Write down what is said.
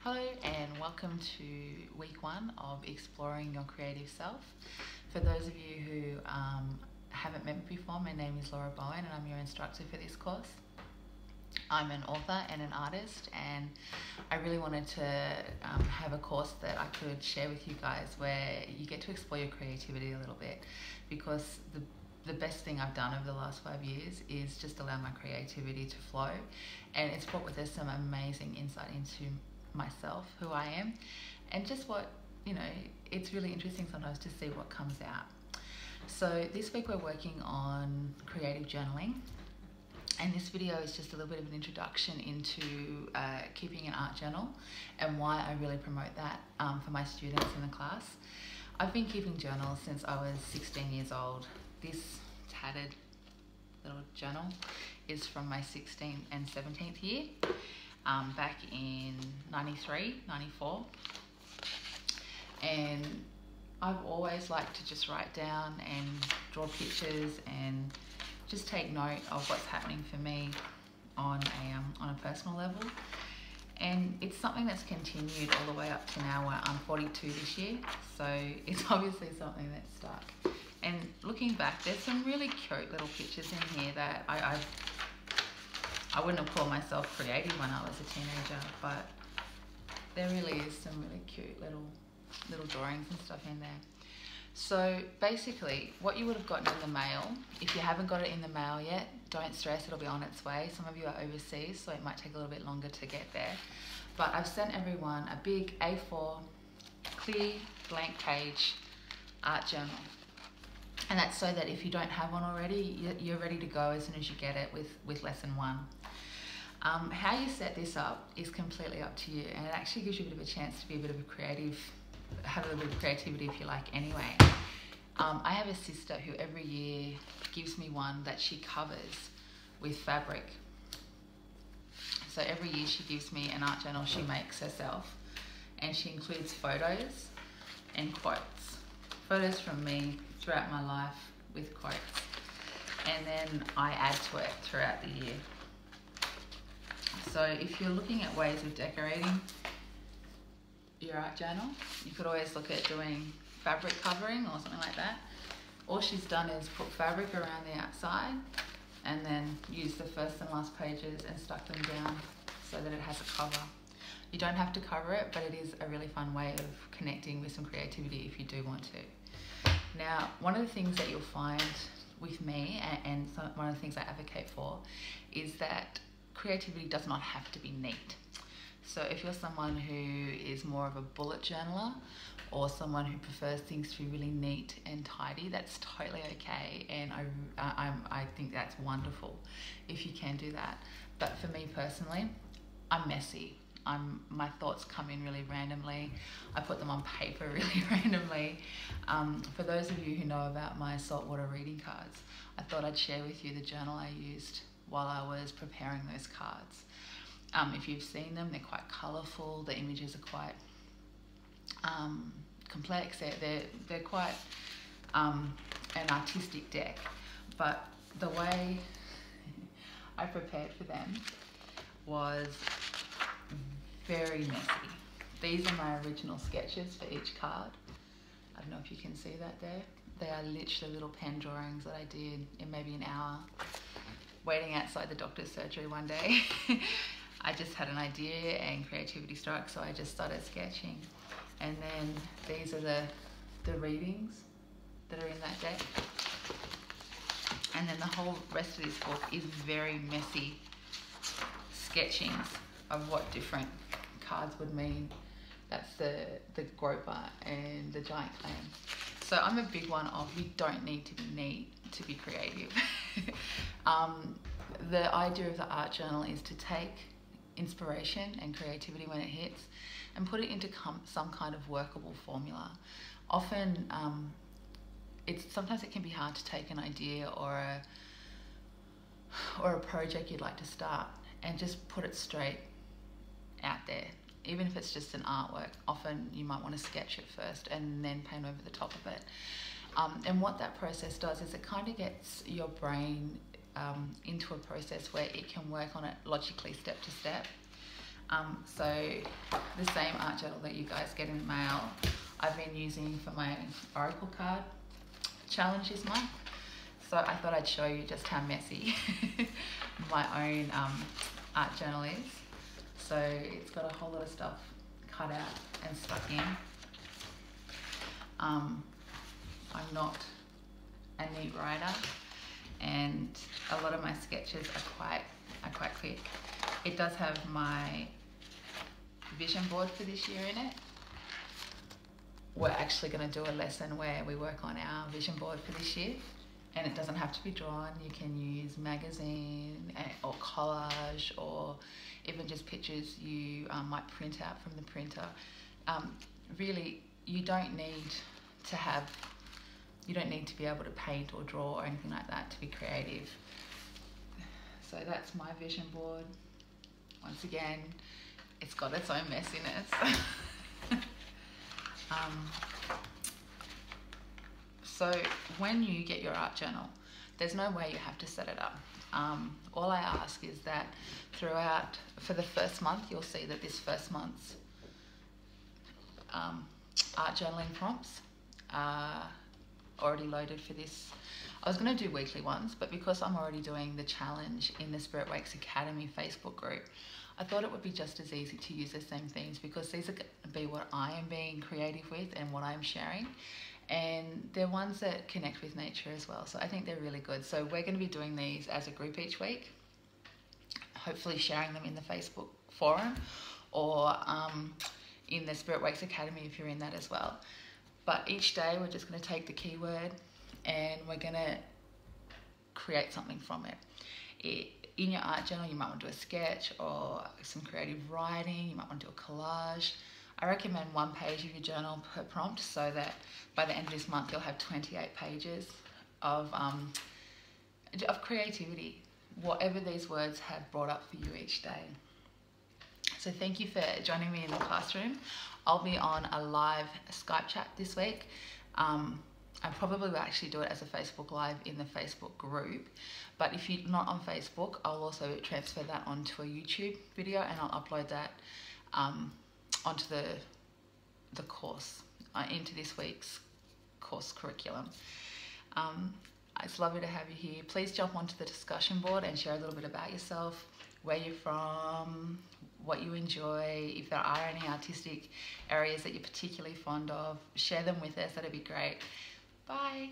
Hello and welcome to week 1 of Exploring Your Creative Self. For those of you who haven't met me before, my name is Laura Bowen and I'm your instructor for this course. I'm an author and an artist, and I really wanted to have a course that I could share with you guys where you get to explore your creativity a little bit, because the best thing I've done over the last 5 years is just allow my creativity to flow, and it's brought with us some amazing insight into myself, who I am, and just what, it's really interesting sometimes to see what comes out. So this week we're working on creative journaling, and this video is just a little bit of an introduction into keeping an art journal and why I really promote that for my students in the class. I've been keeping journals since I was 16 years old. This tattered little journal is from my 16th and 17th year. Back in 93, 94, and I've always liked to just write down and draw pictures and just take note of what's happening for me on a personal level, and it's something that's continued all the way up to now, where I'm 42 this year, so it's obviously something that's stuck. And looking back, there's some really cute little pictures in here that I wouldn't have called myself creative when I was a teenager, but there really is some really cute little drawings and stuff in there. So basically, what you would have gotten in the mail, if you haven't got it in the mail yet, don't stress, it'll be on its way. Some of you are overseas, so it might take a little bit longer to get there. But I've sent everyone a big A4, clear, blank page art journal. And that's so that if you don't have one already, you're ready to go as soon as you get it with lesson 1. How you set this up is completely up to you, and it actually gives you a bit of a chance to be a bit of a creative, have a little bit of creativity if you like anyway. I have a sister who every year gives me one that she covers with fabric. So every year she gives me an art journal she makes herself, and she includes photos and quotes. Photos from me throughout my life with quotes, and then I add to it throughout the year. So if you're looking at ways of decorating your art journal, you could always look at doing fabric covering or something like that. All she's done is put fabric around the outside and then use the first and last pages and stuck them down so that it has a cover. You don't have to cover it, but it is a really fun way of connecting with some creativity if you do want to. Now, one of the things that you'll find with me, and one of the things I advocate for, is that creativity does not have to be neat. So if you're someone who is more of a bullet journaler, or someone who prefers things to be really neat and tidy, that's totally okay, and I think that's wonderful if you can do that. But for me personally, I'm messy. My thoughts come in really randomly. I put them on paper really randomly. For those of you who know about my saltwater reading cards, I thought I'd share with you the journal I used while I was preparing those cards. If you've seen them, they're quite colourful. The images are quite complex. They're quite an artistic deck. But the way I prepared for them was very messy. These are my original sketches for each card. I don't know if you can see that there. They are literally little pen drawings that I did in maybe an hour, waiting outside the doctor's surgery one day. I just had an idea and creativity struck, so I just started sketching. And then these are the readings that are in that deck. And then the whole rest of this book is very messy sketchings of what different cards would mean. That's the groper and the giant clam. So I'm a big one of, you don't need to be neat to be creative. The idea of the art journal is to take inspiration and creativity when it hits and put it into some kind of workable formula. Often sometimes it can be hard to take an idea or a project you'd like to start and just put it straight out there. Even if it's just an artwork, often you might want to sketch it first and then paint over the top of it. And what that process does is it kind of gets your brain into a process where it can work on it logically step to step. So the same art journal that you guys get in the mail, I've been using for my oracle card challenge this month. So I thought I'd show you just how messy my own art journal is. So it's got a whole lot of stuff cut out and stuck in. I'm not a neat writer, and a lot of my sketches are quite quick. It does have my vision board for this year in it. We're actually going to do a lesson where we work on our vision board for this year, and it doesn't have to be drawn. You can use magazine or collage, or even just pictures you might print out from the printer. Really, you don't need to be able to paint or draw or anything like that to be creative. So that's my vision board. Once again, it's got its own messiness. So when you get your art journal, there's no way you have to set it up. All I ask is that for the first month, you'll see that this first month's art journaling prompts are already loaded for this. I was going to do weekly ones, but because I'm already doing the challenge in the Spirit Wakes Academy Facebook group, I thought it would be just as easy to use the same things, because these are going to be what I am being creative with and what I'm sharing. And they're ones that connect with nature as well. So I think they're really good. So we're going to be doing these as a group each week, hopefully sharing them in the Facebook forum or in the Spirit Wakes Academy if you're in that as well. But each day we're just going to take the keyword and we're going to create something from it. In your art journal, you might want to do a sketch or some creative writing. You might want to do a collage. I recommend 1 page of your journal per prompt, so that by the end of this month you'll have 28 pages of creativity, whatever these words have brought up for you each day. So thank you for joining me in the classroom. I'll be on a live Skype chat this week. I probably will actually do it as a Facebook Live in the Facebook group. But if you're not on Facebook, I'll also transfer that onto a YouTube video and I'll upload that onto the course, into this week's course curriculum. It's lovely to have you here. Please jump onto the discussion board and share a little bit about yourself, where you're from, what you enjoy. If there are any artistic areas that you're particularly fond of, share them with us. That'd be great. Bye.